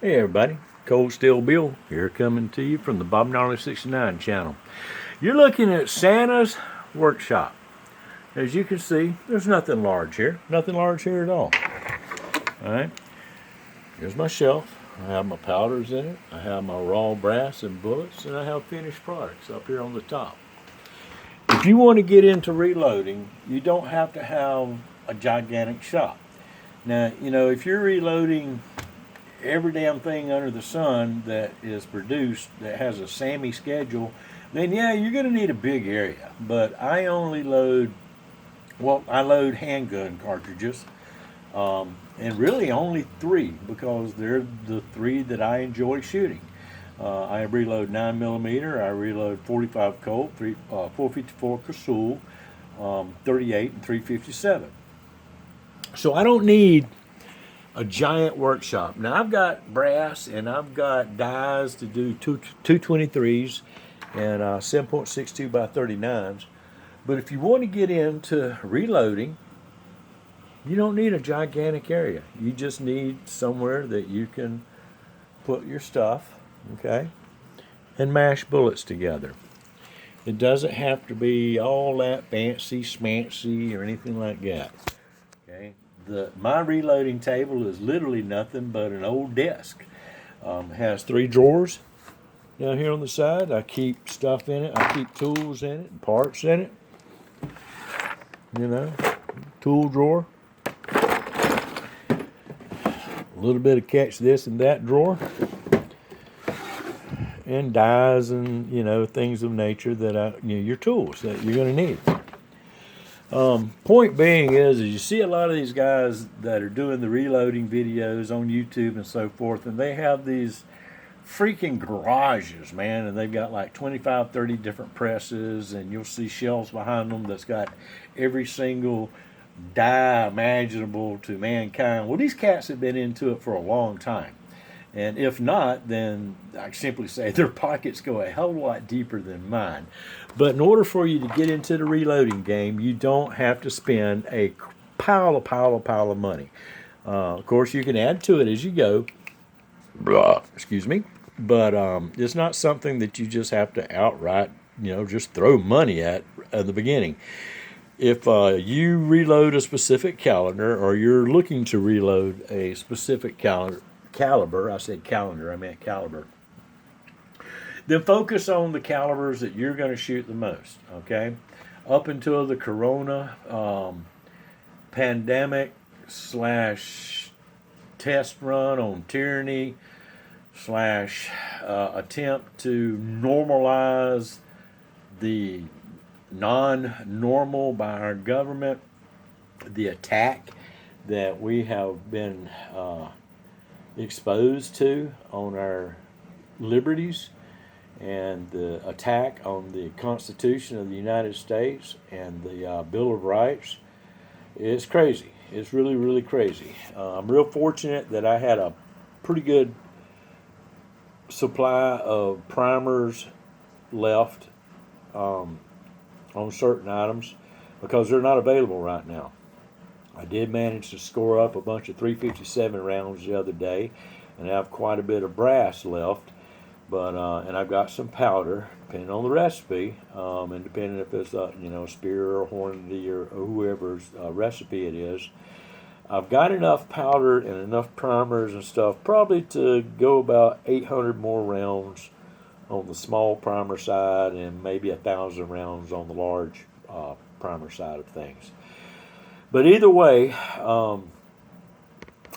Hey everybody, Cold Steel Bill here coming to you from the Bob Gnarly 69 channel. You're looking at Santa's workshop. As you can see, there's nothing large here. Nothing large here at all. Alright, here's my shelf. I have my powders in it. I have my raw brass and bullets, and I have finished products up here on the top. If you want to get into reloading, you don't have to have a gigantic shop. Now, if you're reloading every damn thing under the sun that is produced that has a SAMI schedule, then yeah, you're going to need a big area. But I only load, I load handgun cartridges, and really only three because they're the three that I enjoy shooting. I reload 9mm, I reload 45 Colt, 454 Casull, 38 and 357. So I don't need a giant workshop. Now I've got brass and I've got dies to do 223s and 7.62 by 39s. But if you want to get into reloading, you don't need a gigantic area. You just need somewhere that you can put your stuff, okay, and mash bullets together. It doesn't have to be all that fancy schmancy or anything like that. Okay. My reloading table is literally nothing but an old desk. Has three drawers down here on the side. I keep stuff in it. I keep tools in it and parts in it. Tool drawer. A little bit of catch this and that drawer. And dies and, things of nature that your tools that you're going to need. Point being is you see a lot of these guys that are doing the reloading videos on YouTube and so forth, and they have these freaking garages, man, and they've got like 25, 30 different presses, and you'll see shelves behind them that's got every single die imaginable to mankind. Well, these cats have been into it for a long time. And if not, then I simply say their pockets go a hell of a lot deeper than mine. But in order for you to get into the reloading game, you don't have to spend a pile of money. Of course, you can add to it as you go. Blah, excuse me. But it's not something that you just have to outright, just throw money at the beginning. If you reload a specific calendar or you're looking to reload a specific caliber, I said calendar, I meant caliber, then focus on the calibers that you're going to shoot the most, okay? Up until the corona pandemic slash test run on tyranny slash attempt to normalize the non-normal by our government, the attack that we have been exposed to on our liberties and the attack on the Constitution of the United States and the Bill of Rights. It's crazy. It's really, really crazy. I'm real fortunate that I had a pretty good supply of primers left on certain items because they're not available right now. I did manage to score up a bunch of 357 rounds the other day, and I have quite a bit of brass left. But and I've got some powder, depending on the recipe, and depending if it's Spear or Hornady or whoever's recipe it is. I've got enough powder and enough primers and stuff probably to go about 800 more rounds on the small primer side and maybe 1,000 rounds on the large primer side of things. But either way,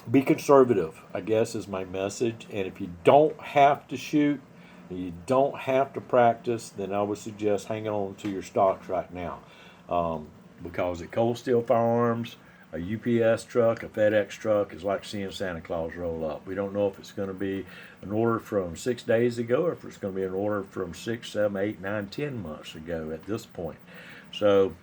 be conservative, I guess, is my message. And if you don't have to shoot, you don't have to practice, then I would suggest hanging on to your stocks right now. Because at Cold Steel Firearms, a UPS truck, a FedEx truck is like seeing Santa Claus roll up. We don't know if it's going to be an order from 6 days ago or if it's going to be an order from 6, 7, 8, 9, 10 months ago at this point. So,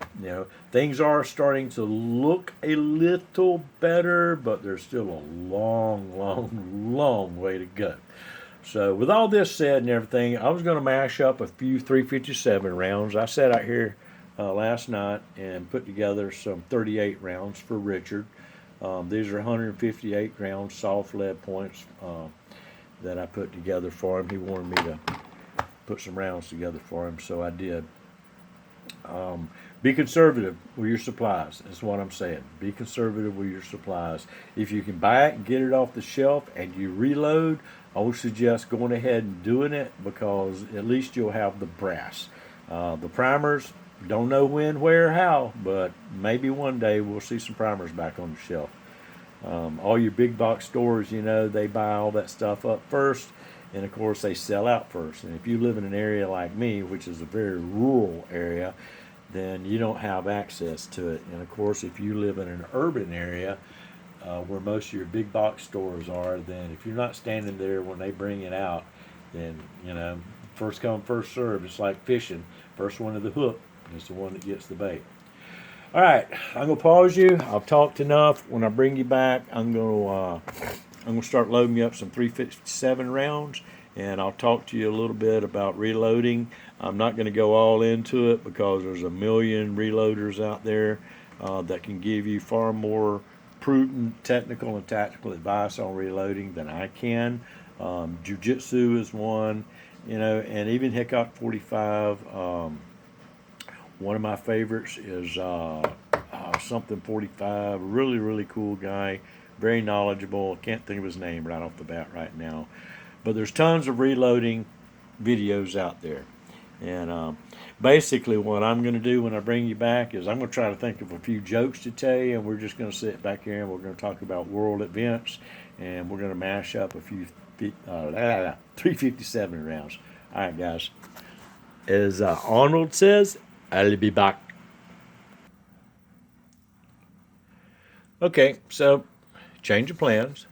things are starting to look a little better, but there's still a long way to go. So, with all this said and everything, I was going to mash up a few 357 rounds. I sat out here last night and put together some 38 rounds for Richard. These are 158 round soft lead points. that I put together for him. He wanted me to put some rounds together for him, so I did. Be conservative with your supplies. That's what I'm saying. Be conservative with your supplies. If you can buy it, get it off the shelf, and you reload, I would suggest going ahead and doing it, because at least you'll have the brass. The primers, don't know when, where, how, but maybe one day we'll see some primers back on the shelf. All your big box stores, they buy all that stuff up first, and of course they sell out first. And if you live in an area like me, which is a very rural area, then you don't have access to it. And of course, if you live in an urban area where most of your big box stores are, then if you're not standing there when they bring it out, then first come, first serve. It's like fishing. First one to the hook is the one that gets the bait. All right, I'm gonna pause you. I've talked enough. When I bring you back, I'm gonna start loading you up some 357 rounds, and I'll talk to you a little bit about reloading. I'm not going to go all into it because there's a million reloaders out there that can give you far more prudent technical and tactical advice on reloading than I can. Jiu-Jitsu is one, and even Hickok 45. One of my favorites is something 45. Really, really cool guy. Very knowledgeable. Can't think of his name right off the bat right now. But there's tons of reloading videos out there. And basically what I'm going to do when I bring you back is I'm going to try to think of a few jokes to tell you, and we're just going to sit back here and we're going to talk about world events, and we're going to mash up a few 357 rounds. All right, guys. As Arnold says, I'll be back. Okay, so change of plans.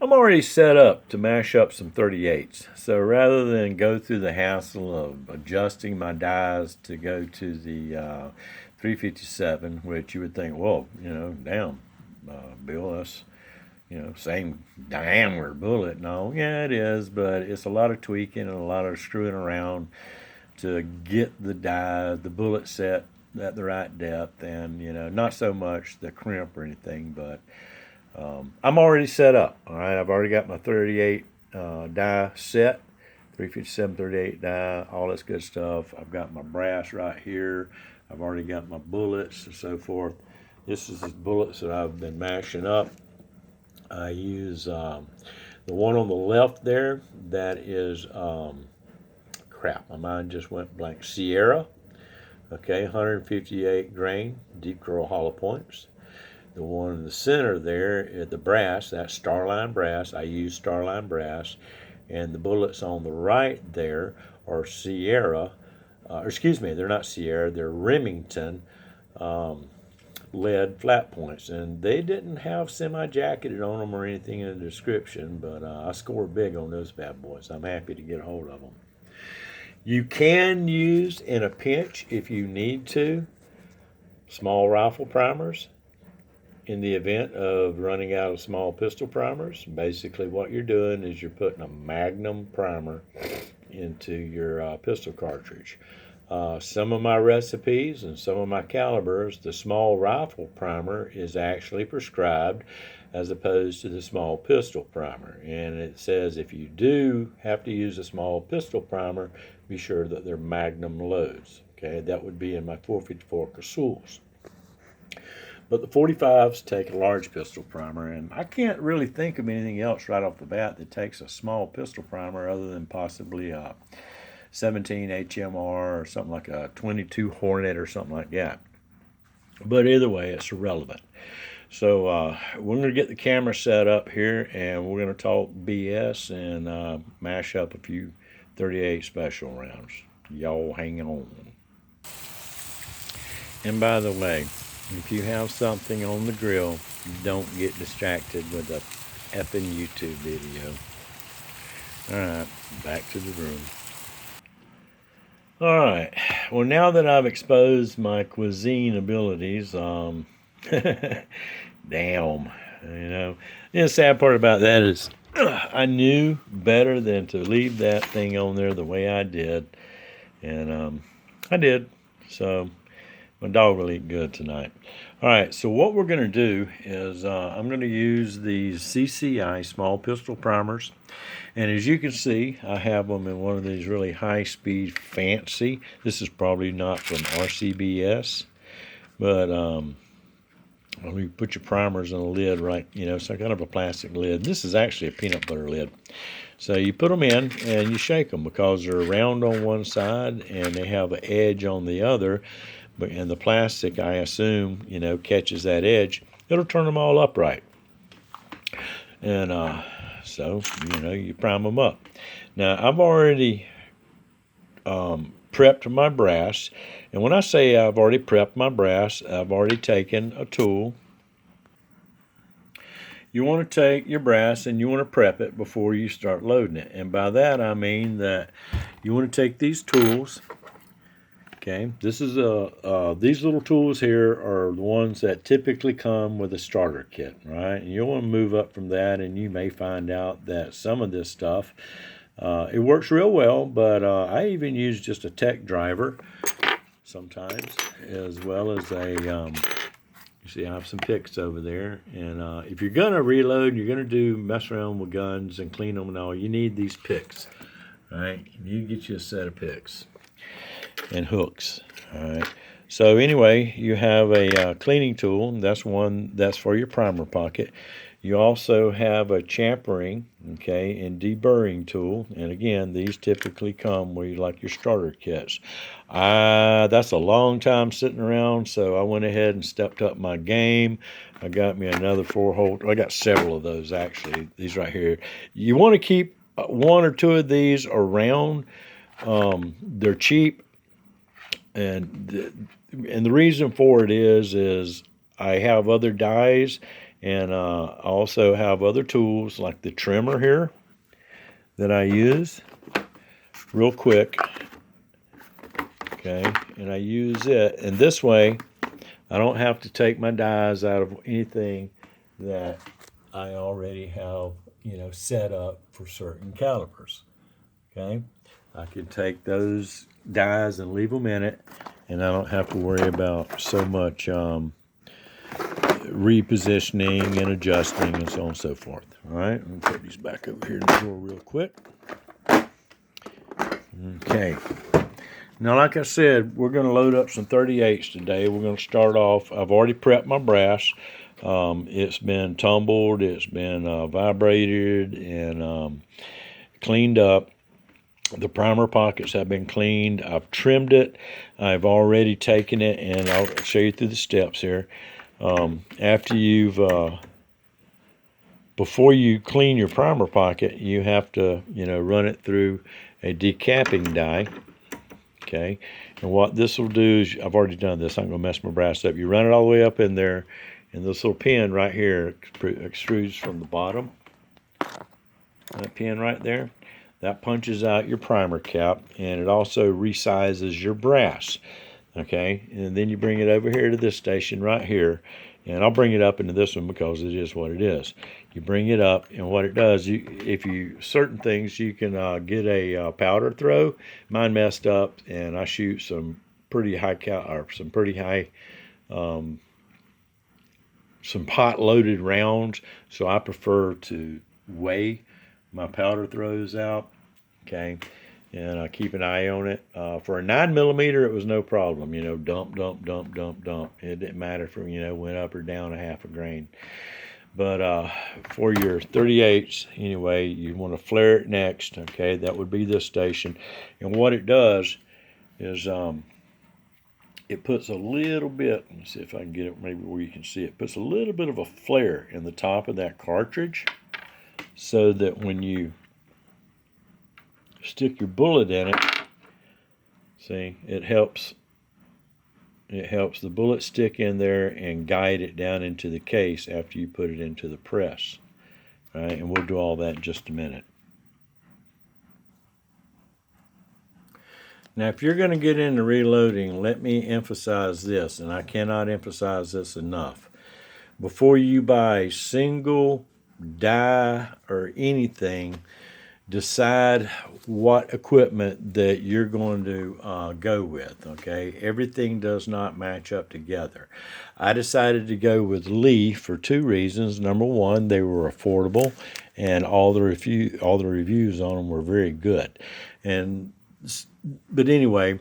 I'm already set up to mash up some 38s. So rather than go through the hassle of adjusting my dies to go to the 357, which you would think, well, damn, Bill, that's, same diameter bullet. No, yeah, it is, but it's a lot of tweaking and a lot of screwing around to get the die, the bullet set at the right depth, and, not so much the crimp or anything, but I'm already set up. All right, I've already got my 38 die set, 357 38 die, all this good stuff. I've got my brass right here. I've already got my bullets and so forth. This is the bullets that I've been mashing up. I use the one on the left there. That is crap. My mind just went blank. Sierra. Okay, 158 grain deep curl hollow points. The one in the center there, the brass, that's Starline brass. I use Starline brass. And the bullets on the right there are Sierra, they're not Sierra, they're Remington lead flat points. And they didn't have semi-jacketed on them or anything in the description, but I score big on those bad boys. I'm happy to get a hold of them. You can use, in a pinch, if you need to, small rifle primers. In the event of running out of small pistol primers, basically what you're doing is you're putting a Magnum primer into your pistol cartridge. Some of my recipes and some of my calibers, the small rifle primer is actually prescribed as opposed to the small pistol primer. And it says if you do have to use a small pistol primer, be sure that they're Magnum loads. Okay, that would be in my 454 Casuls. But the 45s take a large pistol primer, and I can't really think of anything else right off the bat that takes a small pistol primer other than possibly a 17 HMR or something like a 22 Hornet or something like that. But either way, it's irrelevant. So we're going to get the camera set up here, and we're going to talk BS and mash up a few 38 special rounds. Y'all hang on. And by the way, if you have something on the grill, don't get distracted with a effing YouTube video. Alright, back to the room. Alright, well, now that I've exposed my cuisine abilities, damn, the sad part about that is I knew better than to leave that thing on there the way I did, and I did. So My dog will eat good tonight. All right, so what we're going to do is I'm going to use these CCI small pistol primers. And as you can see, I have them in one of these really high-speed fancy. This is probably not from RCBS, but when you put your primers on a lid, right, some kind of a plastic lid. This is actually a peanut butter lid. So you put them in and you shake them because they're round on one side and they have an edge on the other. And the plastic, I assume, catches that edge. It'll turn them all upright. And so, you prime them up. Now, I've already prepped my brass. And when I say I've already prepped my brass, I've already taken a tool. You want to take your brass and you want to prep it before you start loading it. And by that, I mean that you want to take these tools. Okay, this is these little tools here are the ones that typically come with a starter kit, right? And you'll want to move up from that, and you may find out that some of this stuff, it works real well, but I even use just a tech driver sometimes, as well as a, you see I have some picks over there, and if you're going to reload, you're going to mess around with guns and clean them and all, you need these picks, right? You get you a set of picks and hooks. All right. So anyway, you have a cleaning tool. That's for your primer pocket. You also have a champering, okay, and deburring tool. And again, these typically come with like your starter kits. That's a long time sitting around, so I went ahead and stepped up my game. I got me another 4-hole. I got several of those actually. These right here. You want to keep one or two of these around. They're cheap. And the reason for it is I have other dies, and I also have other tools like the trimmer here that I use real quick. Okay, and I use it, and this way I don't have to take my dies out of anything that I already have, set up for certain calibers. Okay, I can take those dies and leave them in it, and I don't have to worry about so much repositioning and adjusting and so on and so forth. All right, let me put these back over here in the drawer real quick. Okay, now like I said, we're going to load up some 38s today. We're going to start off, I've already prepped my brass. It's been tumbled, it's been vibrated and cleaned up. The primer pockets have been cleaned. I've trimmed it. I've already taken it, and I'll show you through the steps here. After you've, before you clean your primer pocket, you have to, run it through a decapping die. Okay, and what this will do is, I've already done this. I'm going to mess my brass up. You run it all the way up in there, and this little pin right here extrudes from the bottom. That pin right there. That punches out your primer cap, and it also resizes your brass. Okay, and then you bring it over here to this station right here, and I'll bring it up into this one because it is what it is. You bring it up, and what it does, certain things you can get a powder throw. Mine messed up, and I shoot some pretty high some pot loaded rounds, so I prefer to weigh my powder throws out. Okay, and I keep an eye on it. For a 9mm, it was no problem. Dump. It didn't matter if went up or down a half a grain. But for your 38s, anyway, you want to flare it next. Okay, that would be this station. And what it does is it puts a little bit. Let me see if I can get it maybe where you can see it. Puts a little bit of a flare in the top of that cartridge, so that when you stick your bullet in it, see, it helps the bullet stick in there and guide it down into the case after you put it into the press. All right, and we'll do all that in just a minute. Now, if you're going to get into reloading, let me emphasize this, and I cannot emphasize this enough. Before you buy a single die or anything, decide what equipment that you're going to go with. Okay, everything does not match up together. I decided to go with Lee for two reasons. Number one, they were affordable, and all the reviews on them were very good. But anyway,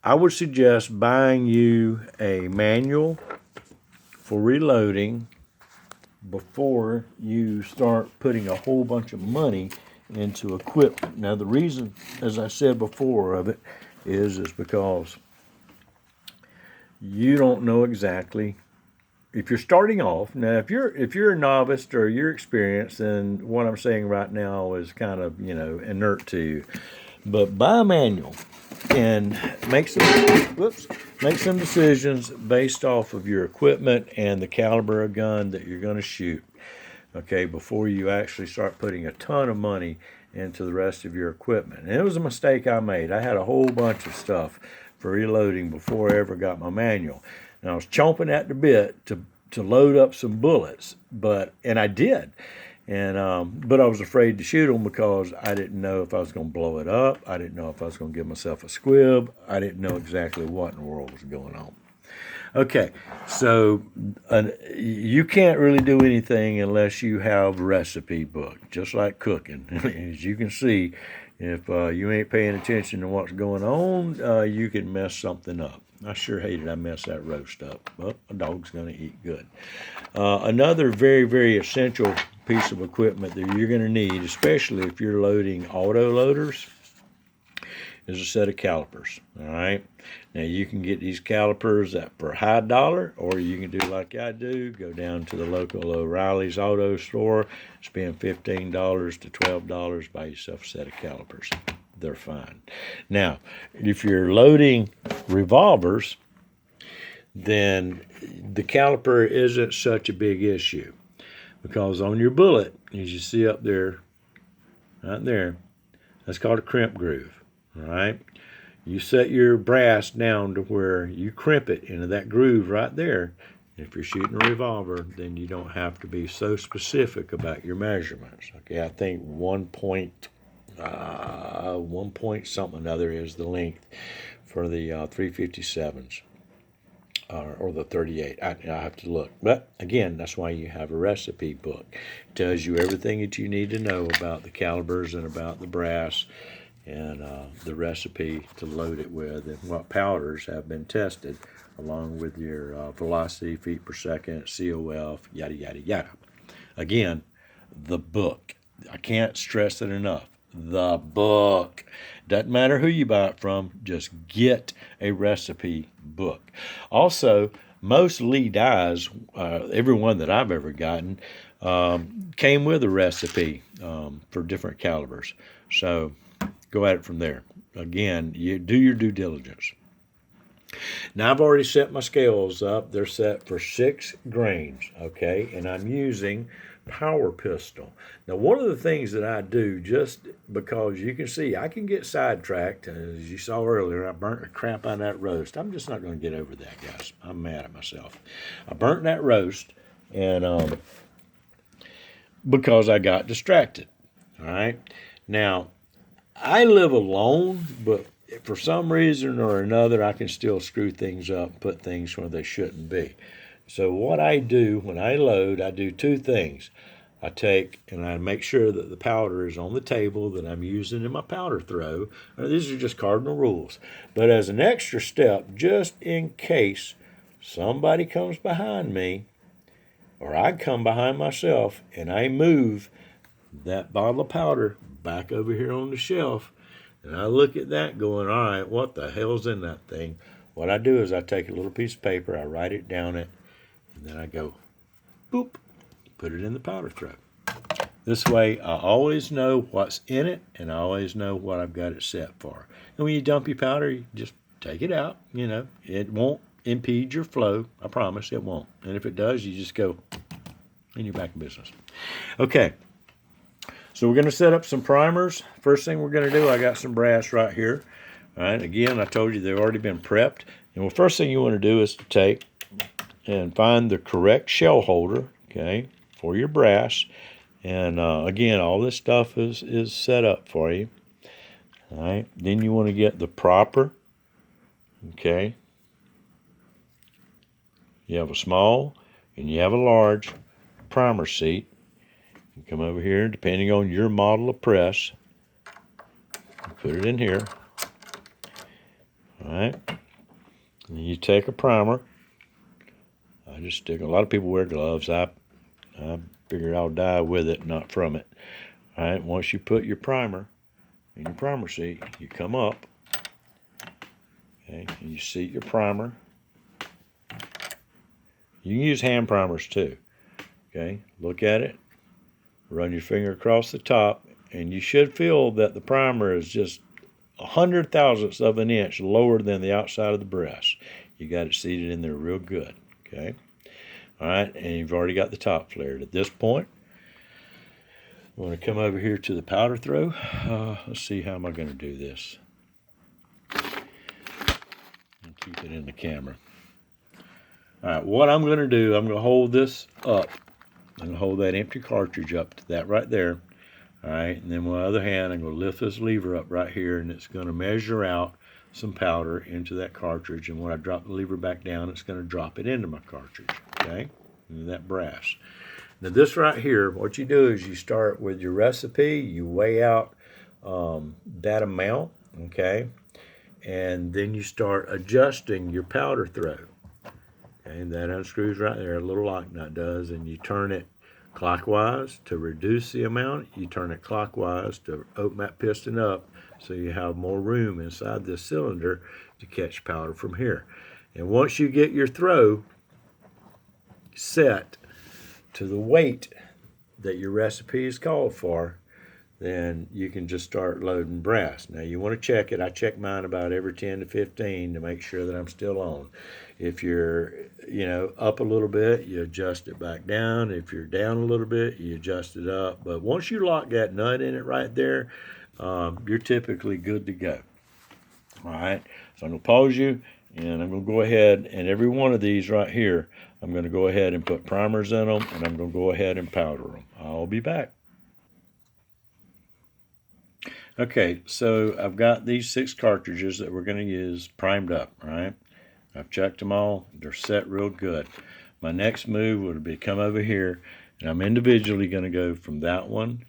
I would suggest buying you a manual for reloading before you start putting a whole bunch of money into equipment. Now, the reason, as I said before, of it is because you don't know exactly if you're starting off. Now, if you're a novice or you're experienced, then what I'm saying right now is kind of inert to you. But buy a manual and make some decisions based off of your equipment and the caliber of gun that you're going to shoot. Okay, before you actually start putting a ton of money into the rest of your equipment. And it was a mistake I made. I had a whole bunch of stuff for reloading before I ever got my manual. And I was chomping at the bit to load up some bullets, and I did. But I was afraid to shoot them because I didn't know if I was going to blow it up. I didn't know if I was going to give myself a squib. I didn't know exactly what in the world was going on. Okay, so you can't really do anything unless you have a recipe book, just like cooking. As you can see, if you ain't paying attention to what's going on, you can mess something up. I sure hated I messed that roast up. Well, a dog's going to eat good. Another very, very essential piece of equipment that you're going to need, especially if you're loading auto loaders, is a set of calipers. All right. Now you can get these calipers for high dollar, or you can do like I do, go down to the local O'Reilly's auto store, spend $15 to $12, buy yourself a set of calipers. They're fine. Now, if you're loading revolvers, then the caliper isn't such a big issue, because on your bullet, as you see up there, right there, that's called a crimp groove. All right, you set your brass down to where you crimp it into that groove right there. If you're shooting a revolver, then you don't have to be so specific about your measurements. Okay, I think 1 point something another is the length for the 357s or the 38. I have to look. But again, that's why you have a recipe book. It tells you everything that you need to know about the calibers and about the brass, and the recipe to load it with, and what powders have been tested, along with your velocity, feet per second, COF, yada, yada, yada. Again, the book. I can't stress it enough. The book. Doesn't matter who you buy it from, just get a recipe book. Also, most Lee dies, every one that I've ever gotten, came with a recipe for different calibers. So go at it from there. Again, you do your due diligence. Now, I've already set my scales up. They're set for 6 grains, okay? And I'm using Power Pistol. Now, one of the things that I do, just because you can see I can get sidetracked, as you saw earlier, I burnt the crap out of that roast. I'm just not going to get over that, guys. I'm mad at myself. I burnt that roast, and because I got distracted, all right? Now, I live alone, but for some reason or another, I can still screw things up, put things where they shouldn't be. So what I do when I load, I do 2 things. I take and I make sure that the powder is on the table that I'm using in my powder throw. These are just cardinal rules. But as an extra step, just in case somebody comes behind me, or I come behind myself and I move that bottle of powder back over here on the shelf, and I look at that going, all right, what the hell's in that thing? What I do is I take a little piece of paper, I write it down and then I go, boop, put it in the powder throw. This way I always know what's in it, and I always know what I've got it set for. And when you dump your powder, you just take it out. It won't impede your flow. I promise it won't. And if it does, you just go and you're back in business. Okay. So we're going to set up some primers. First thing we're going to do, I got some brass right here. All right, again, I told you they've already been prepped. And the first thing you want to do is to take and find the correct shell holder, okay, for your brass. And again, all this stuff is set up for you. All right. Then you want to get the proper. Okay. You have a small and you have a large primer seat. You come over here, depending on your model of press, put it in here. All right. And you take a primer. I just stick. A lot of people wear gloves. I figure I'll die with it, not from it. All right. Once you put your primer in your primer seat, you come up. Okay. And you seat your primer. You can use hand primers too. Okay. Look at it. Run your finger across the top, and you should feel that the primer is just 100,000ths of an inch lower than the outside of the breast. You got it seated in there real good. Okay. All right, and you've already got the top flared. At this point, I want to come over here to the powder throw. Let's see, how am I going to do this? And keep it in the camera. All right, what I'm going to do, I'm going to hold this up. I'm going to hold that empty cartridge up to that right there. All right, and then with my other hand, I'm going to lift this lever up right here, and it's going to measure out some powder into that cartridge. And when I drop the lever back down, it's going to drop it into my cartridge, okay, into that brass. Now this right here, what you do is you start with your recipe, you weigh out that amount, okay, and then you start adjusting your powder throw. Okay, that unscrews right there, a little lock nut does, and you turn it clockwise to reduce the amount. You turn it clockwise to open that piston up so you have more room inside this cylinder to catch powder from here. And once you get your throw set to the weight that your recipe is called for, then you can just start loading brass. Now you want to check it. I check mine about every 10 to 15 to make sure that I'm still on. If you're, up a little bit, you adjust it back down. If you're down a little bit, you adjust it up. But once you lock that nut in it right there, you're typically good to go. All right, so I'm going to pause you, and I'm going to go ahead, and every one of these right here, I'm going to go ahead and put primers in them, and I'm going to go ahead and powder them. I'll be back. Okay, so I've got these 6 cartridges that we're going to use primed up, all right? I've checked them all. They're set real good. My next move would be come over here, and I'm individually going to go from that one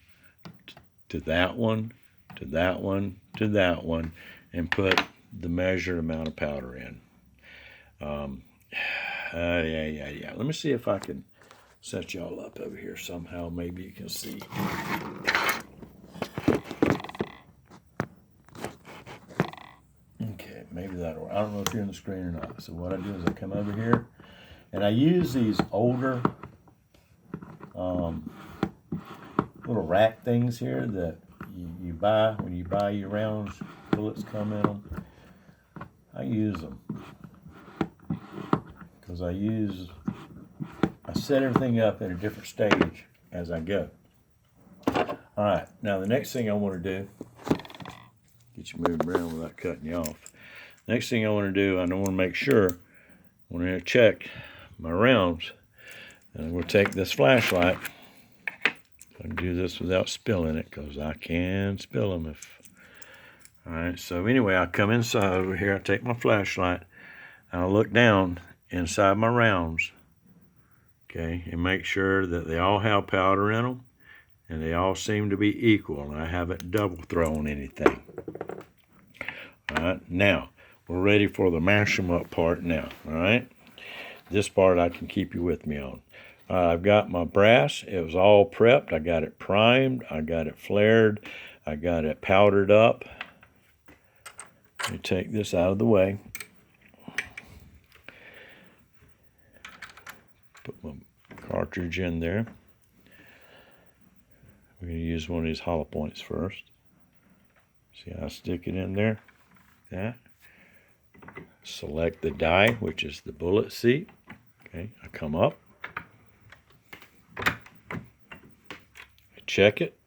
to that one to that one to that one and put the measured amount of powder in. Yeah. Let me see if I can set y'all up over here somehow. Maybe you can see. Okay, maybe that'll work. I don't know if you're in the screen or not. So what I do is I come over here, and I use these older little rack things here that you buy when you buy your rounds. Bullets come in them. I use them because I set everything up at a different stage as I go. All right, now the next thing I want to do, get you moving around without cutting you off. Next thing I want to do, I want to make sure, when I check my rounds, and I'm going to take this flashlight. I can do this without spilling it because I can spill them if. All right, so anyway, I come inside over here, I take my flashlight, and I look down inside my rounds, okay, and make sure that they all have powder in them, and they all seem to be equal, and I haven't double thrown anything. All right, now, we're ready for the mash them up part now, all right? This part I can keep you with me on. I've got my brass. It was all prepped. I got it primed. I got it flared. I got it powdered up. Let me take this out of the way. Put my cartridge in there. We're going to use one of these hollow points first. See how I stick it in there? That. Select the die, which is the bullet seat. Okay, I come up. Check it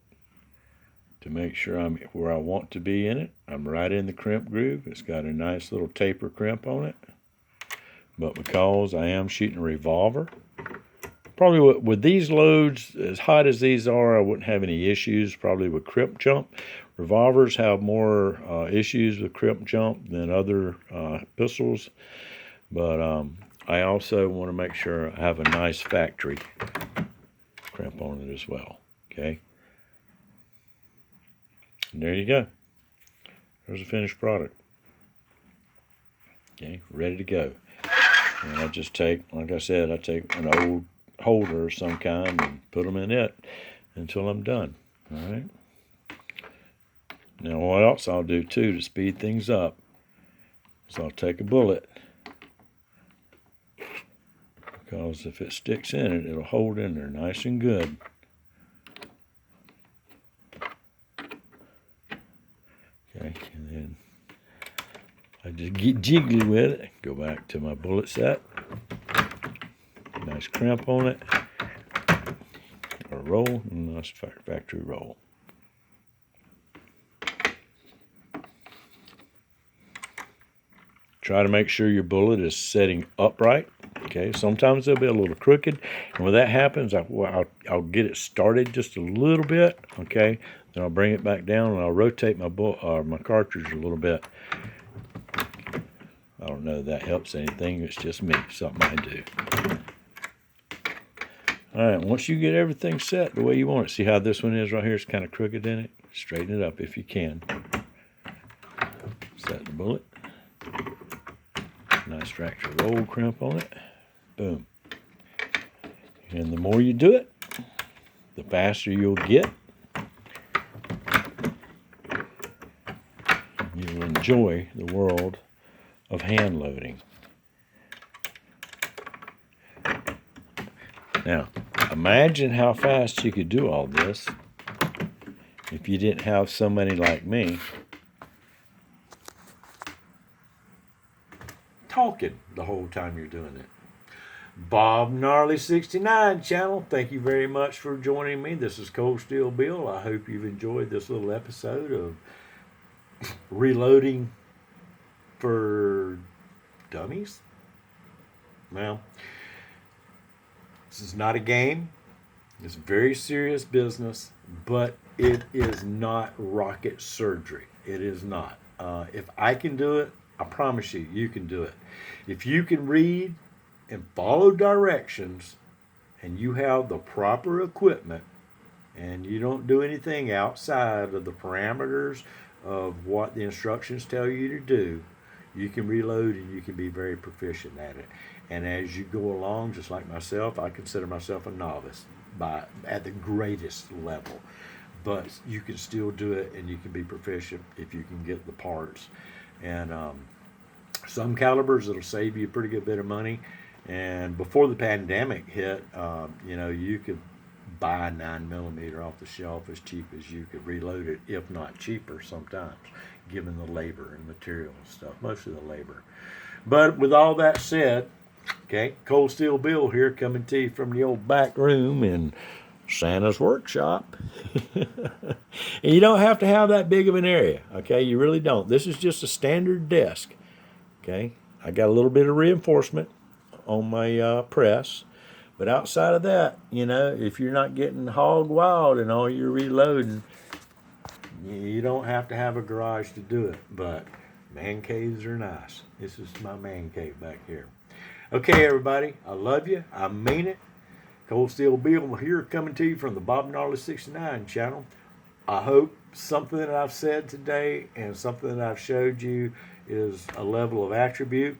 to make sure I'm where I want to be in it. I'm right in the crimp groove. It's got a nice little taper crimp on it. But because I am shooting a revolver, Probably with these loads, as hot as these are, I wouldn't have any issues probably with crimp jump. Revolvers have more issues with crimp jump than other pistols, but I also want to make sure I have a nice factory crimp on it as well. Okay, and there you go. There's a finished product. Okay, ready to go. And I just take, like I said, I take an old holder of some kind and put them in it until I'm done. All right. Now what else I'll do too to speed things up is I'll take a bullet, because if it sticks in it, it'll hold in there nice and good. Okay, and then I just get jiggly with it. Go back to my bullet set. Nice crimp on it. Or roll, and nice factory roll. Try to make sure your bullet is setting upright. Okay, sometimes they'll be a little crooked, and when that happens, I'll get it started just a little bit. Okay, then I'll bring it back down and I'll rotate my my cartridge a little bit. I don't know if that helps anything. It's just me, something I do. All right, once you get everything set the way you want it, see how this one is right here? It's kind of crooked in it. Straighten it up if you can. Set the bullet. Nice factory roll crimp on it. Boom. And the more you do it, the faster you'll get. You'll enjoy the world of hand loading. Now, imagine how fast you could do all this if you didn't have somebody like me talking the whole time you're doing it. Bob Gnarly 69 channel, thank you very much for joining me. This is Cold Steel Bill. I hope you've enjoyed this little episode of reloading for dummies. Well, this is not a game. It's very serious business, but it is not rocket surgery. It is not. If I can do it, I promise you, you can do it. If you can read and follow directions, and you have the proper equipment, and you don't do anything outside of the parameters of what the instructions tell you to do, you can reload and you can be very proficient at it. And as you go along, just like myself, I consider myself a novice at the greatest level. But you can still do it, and you can be proficient if you can get the parts. And some calibers, it'll save you a pretty good bit of money. And before the pandemic hit, you could buy a 9mm off the shelf as cheap as you could reload it, if not cheaper sometimes, given the labor and material and stuff, mostly the labor. But with all that said, okay, Cold Steel Bill here, coming to you from the old back room in Santa's workshop. And you don't have to have that big of an area, okay? You really don't. This is just a standard desk, okay? I got a little bit of reinforcement on my press, but outside of that, if you're not getting hog wild and all you're reloading, you don't have to have a garage to do it. But man caves are nice. This is my man cave back here. Okay, everybody, I love you. I mean it. Cold Steel Bill here, coming to you from the Bob Gnarly 69 channel. I hope something that I've said today and something that I've showed you is a level of attribute.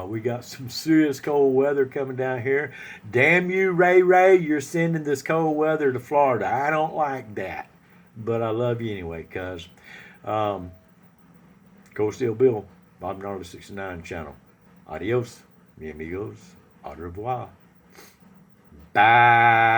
We got some serious cold weather coming down here. Damn you, Ray, you're sending this cold weather to Florida. I don't like that, but I love you anyway, cuz. Cold Steel Bill, Bob Gnarly 69 channel. Adios, mi amigos. Au revoir. Bye.